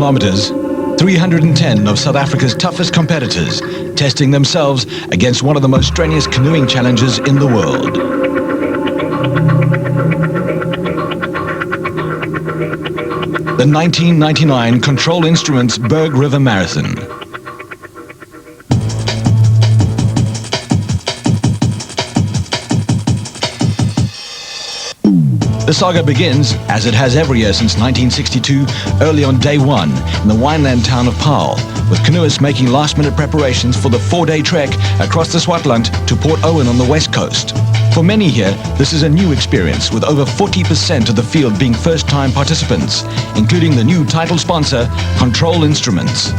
kilometers, 310 of South Africa's toughest competitors, testing themselves against one of the most strenuous canoeing challenges in the world. The 1999 Control Instruments Berg River Marathon. The saga begins, as it has every year since 1962, early on day one in the wineland town of Paarl, with canoeists making last-minute preparations for the 4-day trek across the Swartland to Port Owen on the west coast. For many here, this is a new experience, with over 40% of the field being first-time participants, including the new title sponsor, Control Instruments.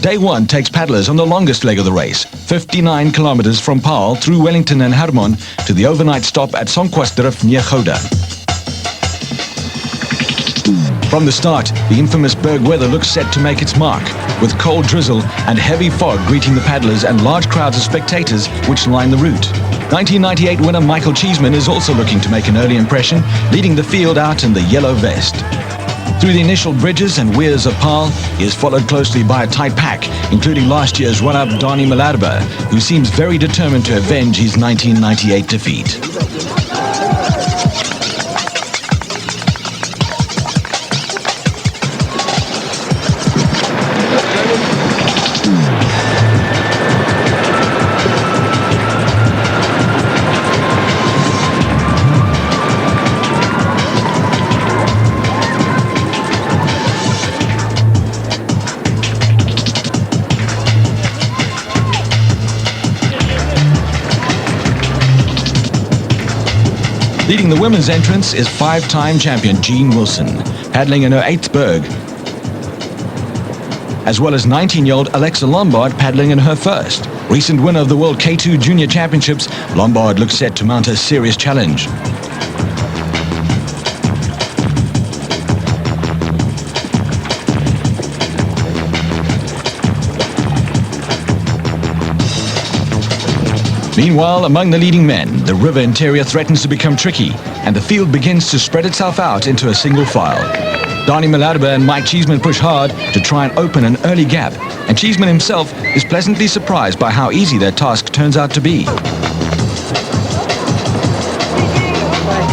Day one takes paddlers on the longest leg of the race, 59 kilometers from Paarl through Wellington and Hermon to the overnight stop at Sonkwasdrift near Gouda. From the start, the infamous Berg weather looks set to make its mark, with cold drizzle and heavy fog greeting the paddlers and large crowds of spectators which line the route. 1998 winner Michael Cheeseman is also looking to make an early impression, leading the field out in the yellow vest. Through the initial bridges and weirs of Paarl, he is followed closely by a tight pack, including last year's runner-up Dani Malherbe, who seems very determined to avenge his 1998 defeat. Leading the women's entrance is 5-time champion Jean Wilson, paddling in her 8th Berg, as well as 19-year-old Alexa Lombard paddling in her 1st. Recent winner of the World K2 Junior Championships, Lombard looks set to mount a serious challenge. Meanwhile, among the leading men, the river interior threatens to become tricky, and the field begins to spread itself out into a single file. Dani Malherbe and Mike Cheeseman push hard to try and open an early gap, and Cheeseman himself is pleasantly surprised by how easy their task turns out to be.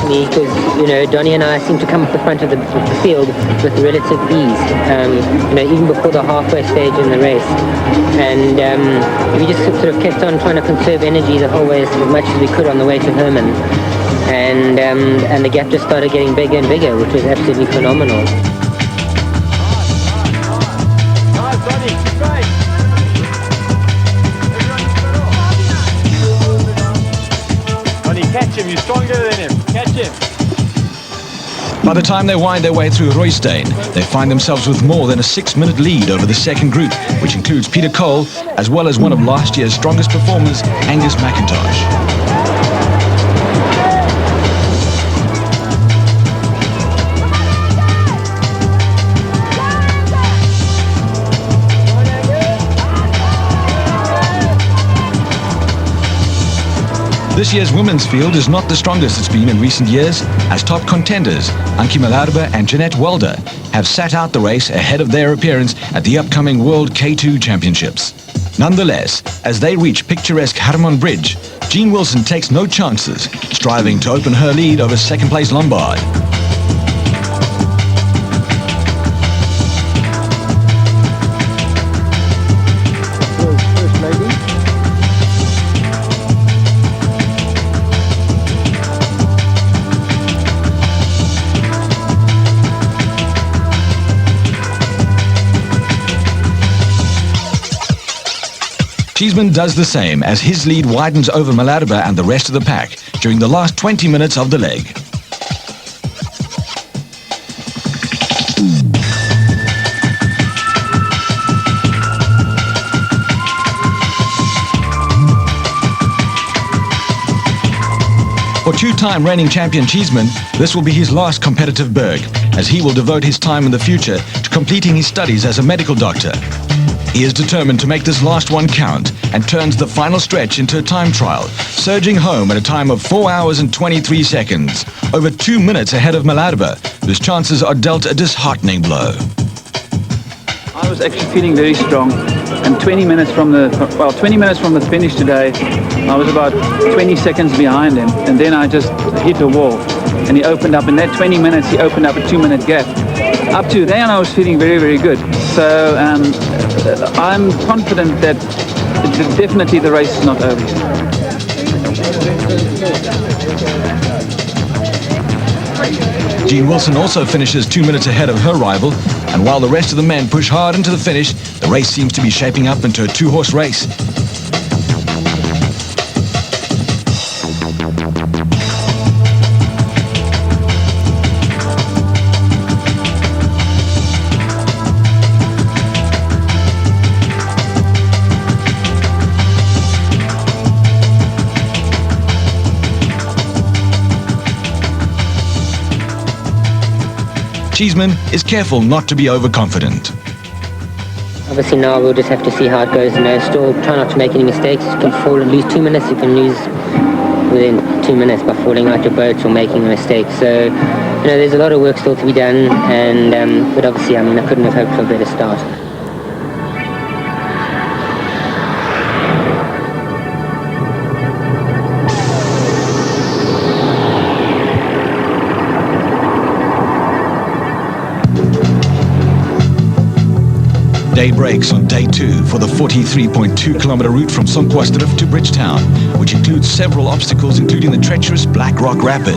Because, Donnie and I seem to come up the front of the field with relative ease, even before the halfway stage in the race. And we just sort of kept on trying to conserve energy the whole way as much as we could on the way to Hermon. And the gap just started getting bigger and bigger, which was absolutely phenomenal. Catch him, you're stronger than him. Catch him. By the time they wind their way through Roystein, they find themselves with more than a 6-minute lead over the second group, which includes Peter Cole, as well as one of last year's strongest performers, Angus McIntosh. This year's women's field is not the strongest it's been in recent years, as top contenders, Ankie Malherbe and Jeanette Welder, have sat out the race ahead of their appearance at the upcoming World K2 Championships. Nonetheless, as they reach picturesque Hermon Bridge, Jean Wilson takes no chances, striving to open her lead over second-place Lombard. Cheeseman does the same as his lead widens over Malherbe and the rest of the pack during the last 20 minutes of the leg. For two-time reigning champion Cheeseman, this will be his last competitive Berg, as he will devote his time in the future to completing his studies as a medical doctor. He is determined to make this last one count and turns the final stretch into a time trial, surging home at a time of 4 hours and 23 seconds, over 2 minutes ahead of Maladaba, whose chances are dealt a disheartening blow. I was actually feeling very strong, and 20 minutes from the finish today, I was about 20 seconds behind him, and then I just hit a wall, and he opened up. In that 20 minutes, he opened up a 2-minute gap. Up to then, I was feeling very, very good. So I'm confident that definitely the race is not over. Jean Wilson also finishes 2 minutes ahead of her rival, and while the rest of the men push hard into the finish, the race seems to be shaping up into a 2-horse race. Cheeseman is careful not to be overconfident. Obviously now we'll just have to see how it goes. Still try not to make any mistakes. You can fall and lose 2 minutes. You can lose within 2 minutes by falling out your boat or making a mistake. So, there's a lot of work still to be done. And but obviously, I couldn't have hoped for a better start. Day breaks on day 2 for the 43.2 kilometer route from Sonquastrif to Bridgetown, which includes several obstacles including the treacherous Black Rock Rapid.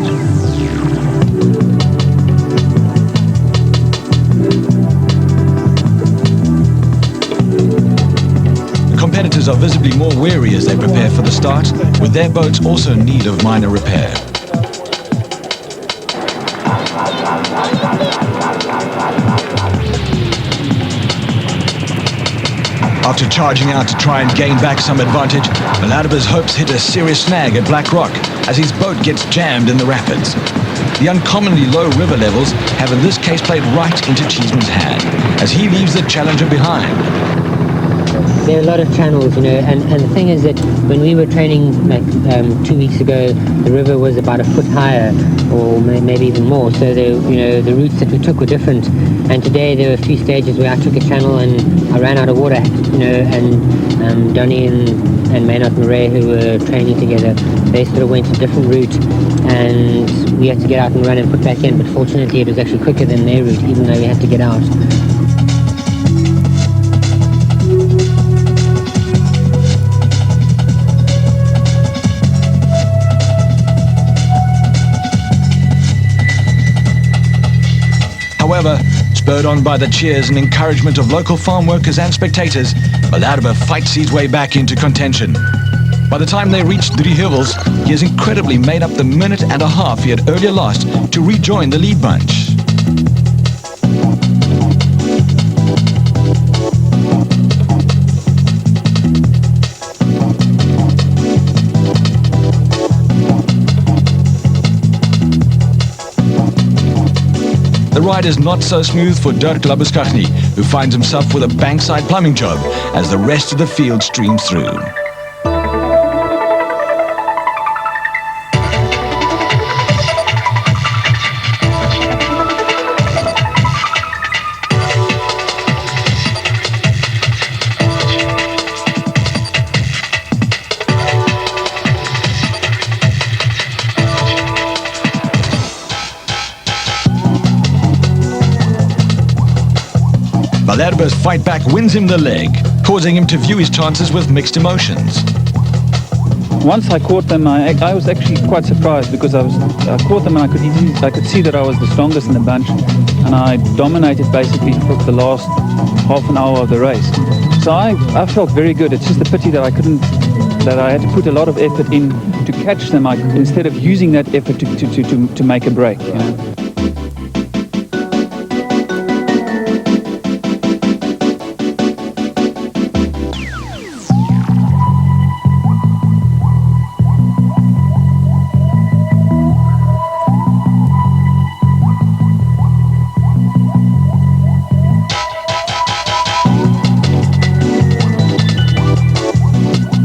The competitors are visibly more weary as they prepare for the start, with their boats also in need of minor repair. After charging out to try and gain back some advantage, Maladaba's hopes hit a serious snag at Black Rock as his boat gets jammed in the rapids. The uncommonly low river levels have in this case played right into Cheeseman's hand as he leaves the challenger behind. There are a lot of channels, and the thing is that when we were training like 2 weeks ago, the river was about a foot higher, or maybe even more. So the routes that we took were different. And today there were a few stages where I took a channel and I ran out of water, and Donnie and Maynard and Ray, who were training together, they sort of went a different route, and we had to get out and run and put back in. But fortunately, it was actually quicker than their route, even though we had to get out. However, spurred on by the cheers and encouragement of local farm workers and spectators, Maladaba fights his way back into contention. By the time they reach Drieheuvels, he has incredibly made up the minute and a half he had earlier lost to rejoin the lead bunch. The ride is not so smooth for Dirk Labuskaghni, who finds himself with a bankside plumbing job as the rest of the field streams through. Maladaba's fight back wins him the leg, causing him to view his chances with mixed emotions. Once I caught them, I was actually quite surprised because I caught them and I could see that I was the strongest in the bunch, and I dominated basically for the last half an hour of the race. So I felt very good. It's just a pity that I had to put a lot of effort in to catch them instead of using that effort to make a break.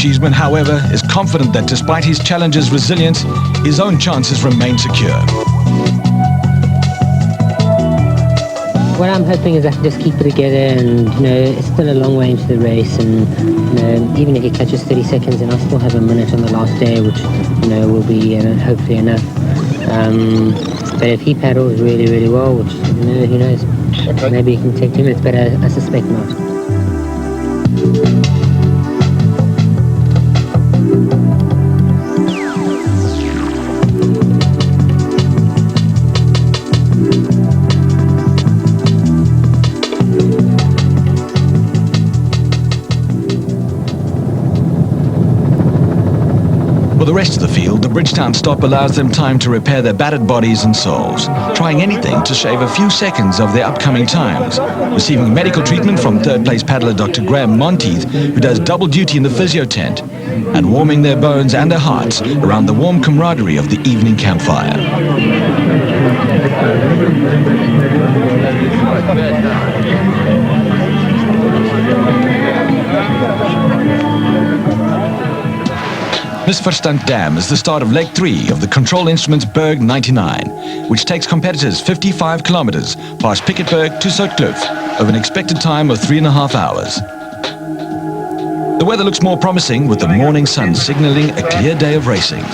Cheeseman, however, is confident that despite his challenger's resilience, his own chances remain secure. What I'm hoping is I can just keep it together, and it's still a long way into the race, and even if he catches 30 seconds, then I'll still have a minute on the last day, which will be hopefully enough. But if he paddles really, really well, which who knows, maybe he can take 2 minutes, but I suspect not. For the rest of the field, the Bridgetown stop allows them time to repair their battered bodies and souls, trying anything to shave a few seconds of their upcoming times, receiving medical treatment from third-place paddler Dr. Graham Monteith, who does double duty in the physio tent, and warming their bones and their hearts around the warm camaraderie of the evening campfire. Misverstand Dam is the start of leg 3 of the control instruments Berg 99, which takes competitors 55 kilometers past Piketberg to Soutkloof over an expected time of 3.5 hours. The weather looks more promising, with the morning sun signaling a clear day of racing.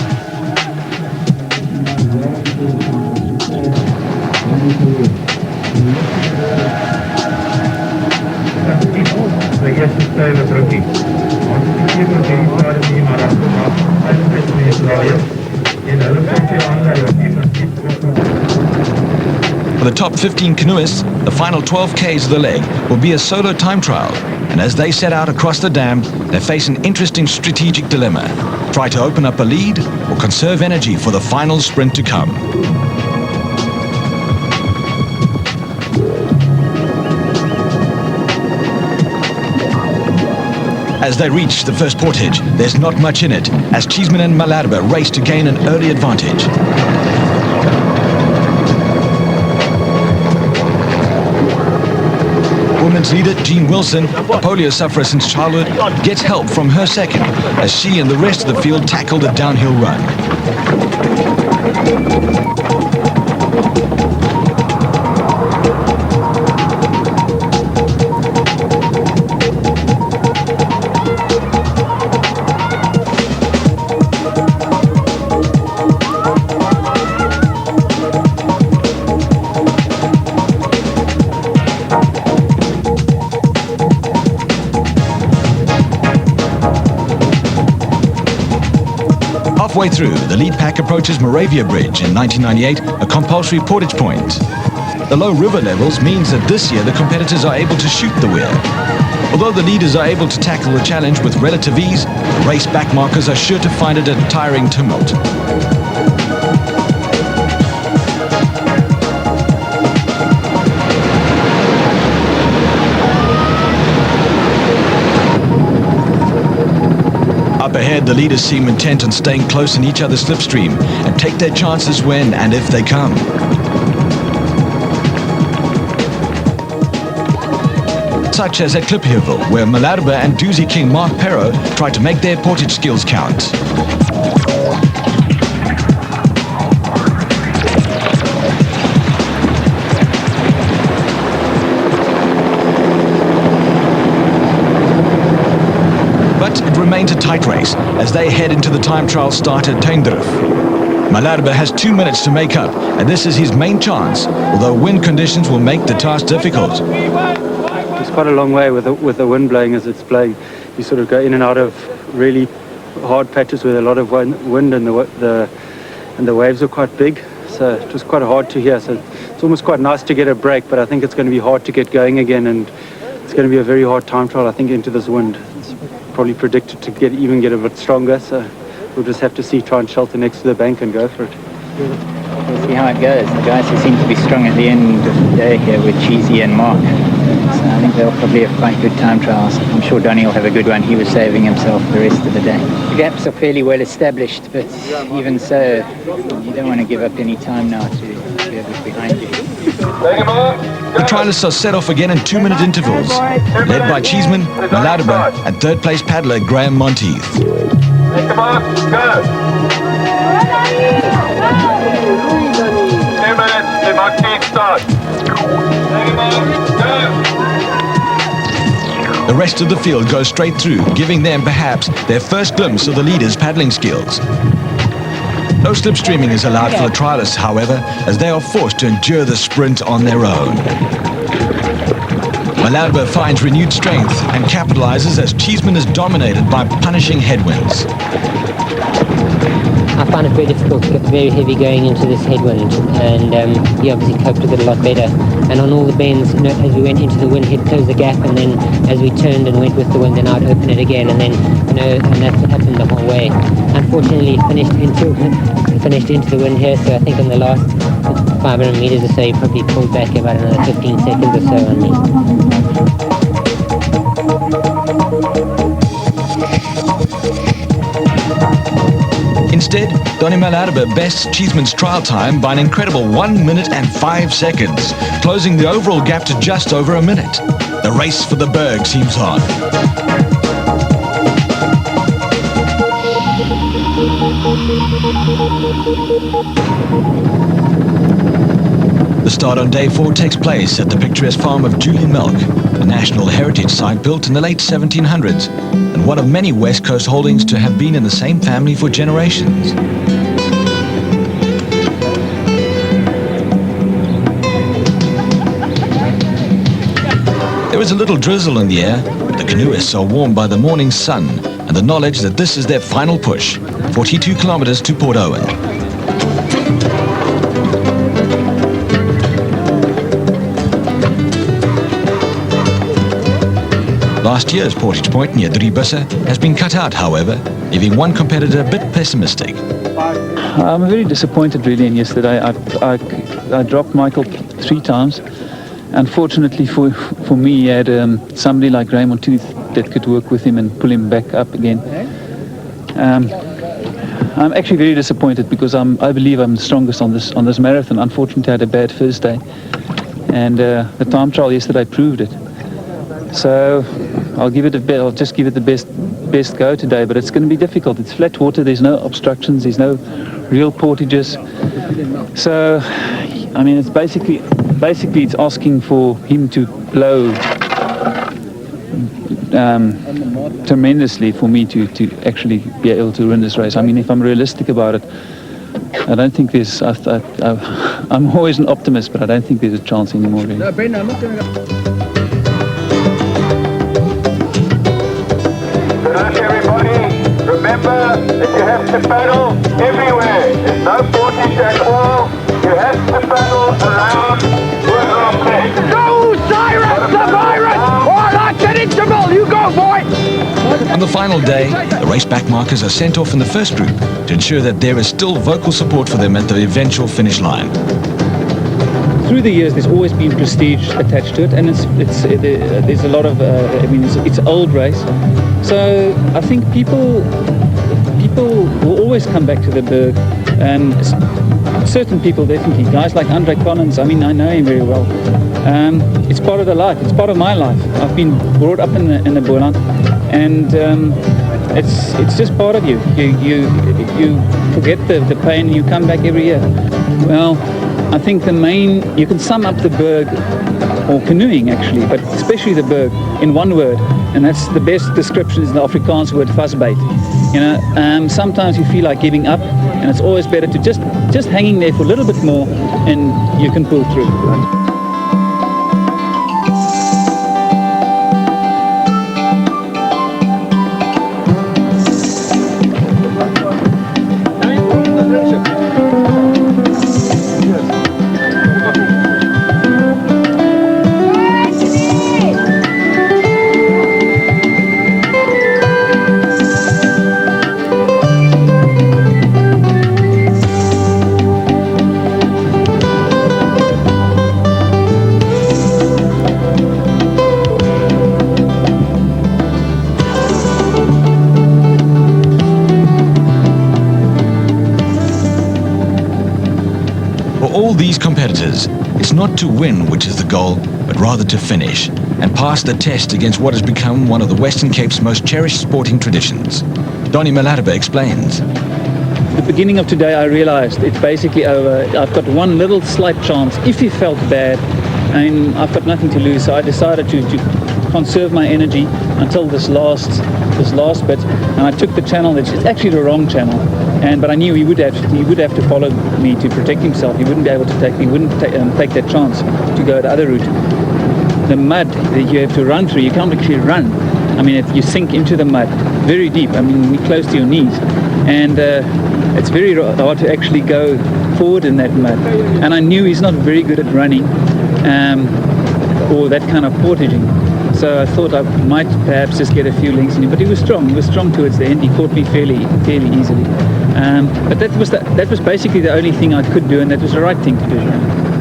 For the top 15 canoeists, the final 12 Ks of the leg will be a solo time trial, and as they set out across the dam, they face an interesting strategic dilemma: try to open up a lead or conserve energy for the final sprint to come. As they reach the first portage, there's not much in it, as Cheeseman and Malherbe race to gain an early advantage. Women's leader Jean Wilson, a polio sufferer since childhood, gets help from her second, as she and the rest of the field tackle the downhill run. Halfway through, the lead pack approaches Moravia Bridge in 1998, a compulsory portage point. The low river levels means that this year the competitors are able to shoot the weir. Although the leaders are able to tackle the challenge with relative ease, race backmarkers are sure to find it a tiring tumult. Up ahead, the leaders seem intent on staying close in each other's slipstream and take their chances when and if they come. Such as at Klipheuvel, where Malherbe and Doozy King Mark Perro try to make their portage skills count. But it remains a tight race as they head into the time trial start at Tuindorf. Malherbe has 2 minutes to make up, and this is his main chance, although wind conditions will make the task difficult. It's quite a long way with the wind blowing as it's blowing. You sort of go in and out of really hard patches with a lot of wind, and the waves are quite big, so it was quite hard to hear. So it's almost quite nice to get a break, but I think it's going to be hard to get going again, and it's going to be a very hard time trial, I think, into this wind. It's probably predicted to even get a bit stronger, so we'll just have to see, try and shelter next to the bank and go for it. We'll see how it goes. The guys who seem to be strong at the end of the day here with Cheesy and Mark. So I think they'll probably have quite good time trials. I'm sure Donny will have a good one. He was saving himself the rest of the day. The gaps are fairly well established, but even so, you don't want to give up any time now to whoever's behind you. The trialists are set off again in 2-minute intervals, led by Cheeseman, Malaudaba, and third-place paddler Graham Monteith. Take the mark, go! 2 minutes, the mark can't start. Take the mark, go! The rest of the field goes straight through, giving them perhaps their first glimpse of the leaders' paddling skills. No slipstreaming is allowed for the trialists, however, as they are forced to endure the sprint on their own. Malaudaba finds renewed strength and capitalizes as Cheeseman is dominated by punishing headwinds. I found it very difficult to get very heavy going into this headwind, and he obviously coped with it a lot better. And on all the bends, as we went into the wind, he'd close the gap, and then as we turned and went with the wind, then I'd open it again, and then, and that's what happened the whole way. Unfortunately, finished into the wind here, so I think in the last 500 meters or so, he probably pulled back about another 15 seconds or so on me. Instead, Donnie Malaudaba bests Cheeseman's trial time by an incredible 1 minute and 5 seconds, closing the overall gap to just over a minute. The race for the Berg seems on. The start on day 4 takes place at the picturesque farm of Julian Milk, a national heritage site built in the late 1700s, and one of many West Coast holdings to have been in the same family for generations. There is a little drizzle in the air, but the canoeists are warmed by the morning sun and the knowledge that this is their final push, 42 kilometers to Port Owen. Last year's Portage Point near Driebusse has been cut out, however, leaving one competitor a bit pessimistic. I'm very disappointed really in yesterday. I dropped Michael 3 times. Unfortunately for me, he had somebody like Raymond Tooth that could work with him and pull him back up again. I'm actually very disappointed because I believe I'm the strongest on this marathon. Unfortunately, I had a bad first day, and the time trial yesterday proved it. So I'll just give it the best go today, but it's going to be difficult. It's flat water. There's no obstructions. There's no real portages. So I mean, it's basically it's asking for him to blow tremendously for me to actually be able to win this race. I mean, if I'm realistic about it, I don't think there's. I'm always an optimist, but I don't think there's a chance anymore. Really. Everybody, remember that you have to paddle everywhere. There's no portage at all. You have to paddle around with Go, Cyrus, the virus! All right, get interval. You go, boy! On the final day, the race back markers are sent off in the first group to ensure that there is still vocal support for them at the eventual finish line. Through the years, there's always been prestige attached to it, and there's a lot of. I mean, it's an old race, so I think people will always come back to the Berg, and certain people definitely. Guys like Andre Collins, I mean, I know him very well. It's part of the life. It's part of my life. I've been brought up in the Boland, and it's just part of you. You forget the pain, and you come back every year. Well, I think you can sum up the Berg, or canoeing actually, but especially the Berg, in one word, and that's the best description is the Afrikaans word vasbyt. You know, sometimes you feel like giving up, and it's always better to just hanging there for a little bit more, and you can pull through. all these competitors, it's not to win which is the goal, but rather to finish and pass the test against what has become one of the Western Cape's most cherished sporting traditions. Donnie Malataba explains. The beginning of today, I realized it's basically over. I've got one little slight chance. If he felt bad, I mean, I've got nothing to lose. So I decided to conserve my energy until this last bit, and I took the channel. It's actually the wrong channel, but I knew he would have to follow me to protect himself. He wouldn't be able to take that chance to go the other route. The mud that you have to run through, you can't actually run. I mean, if you sink into the mud very deep, I mean, close to your knees, and it's very hard to actually go forward in that mud. And I knew he's not very good at running or that kind of portaging. So I thought I might perhaps just get a few links in him, but he was strong. He was strong towards the end. He caught me fairly easily. But that was basically the only thing I could do, and that was the right thing to do.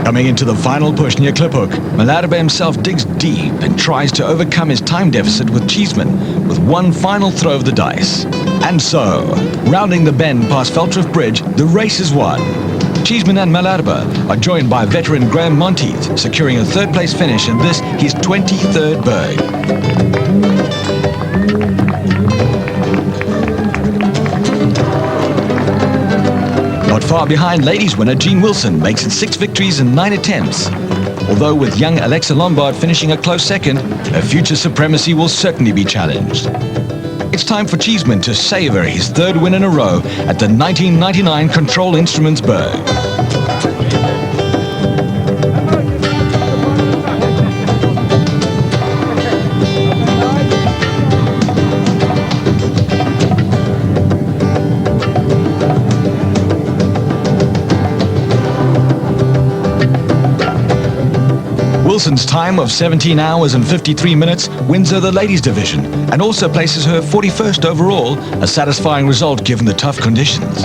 Coming into the final push near Kliphoek, Malataba himself digs deep and tries to overcome his time deficit with Cheeseman with one final throw of the dice. And so, rounding the bend past Veltruff Bridge, the race is won. Cheeseman and Malataba are joined by veteran Graham Monteith, securing a third-place finish in this, his 23rd Berg. Not far behind, ladies winner Jean Wilson makes it 6 victories in 9 attempts. Although with young Alexa Lombard finishing a close second, her future supremacy will certainly be challenged. It's time for Cheeseman to savor his 3rd win in a row at the 1999 Control Instruments Berg. Wilson's time of 17 hours and 53 minutes wins her the ladies division and also places her 41st overall, a satisfying result given the tough conditions.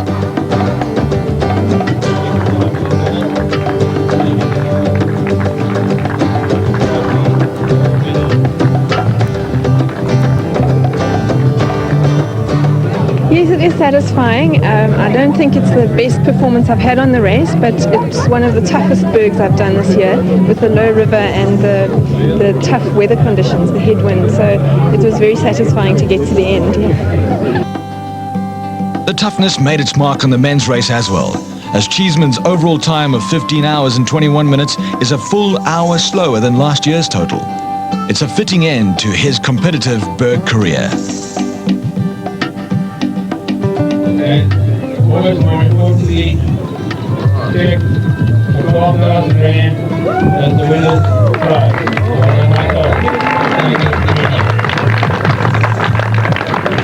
Yes, it is satisfying. I don't think it's the best performance I've had on the race, but it's one of the toughest bergs I've done this year with the low river and the tough weather conditions, the headwind. So it was very satisfying to get to the end. The toughness made its mark on the men's race as well, as Cheeseman's overall time of 15 hours and 21 minutes is a full hour slower than last year's total. It's a fitting end to his competitive Berg career. And always more importantly, check the 12,000 Rand as the winner's prize.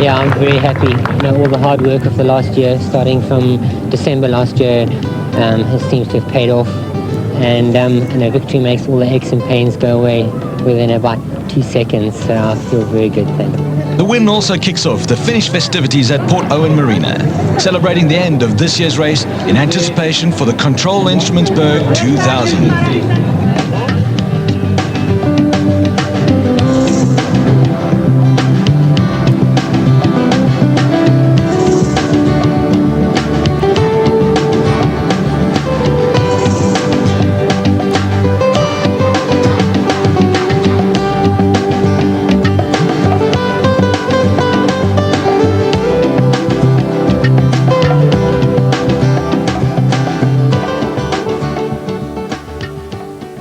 Yeah, I'm very happy. You know, all the hard work of the last year, starting from December last year, seems to have paid off. And victory makes all the aches and pains go away within about 2 seconds. So I feel very good, thanks. The win also kicks off the finish festivities at Port Owen Marina, celebrating the end of this year's race in anticipation for the Control Instruments Berg 2000.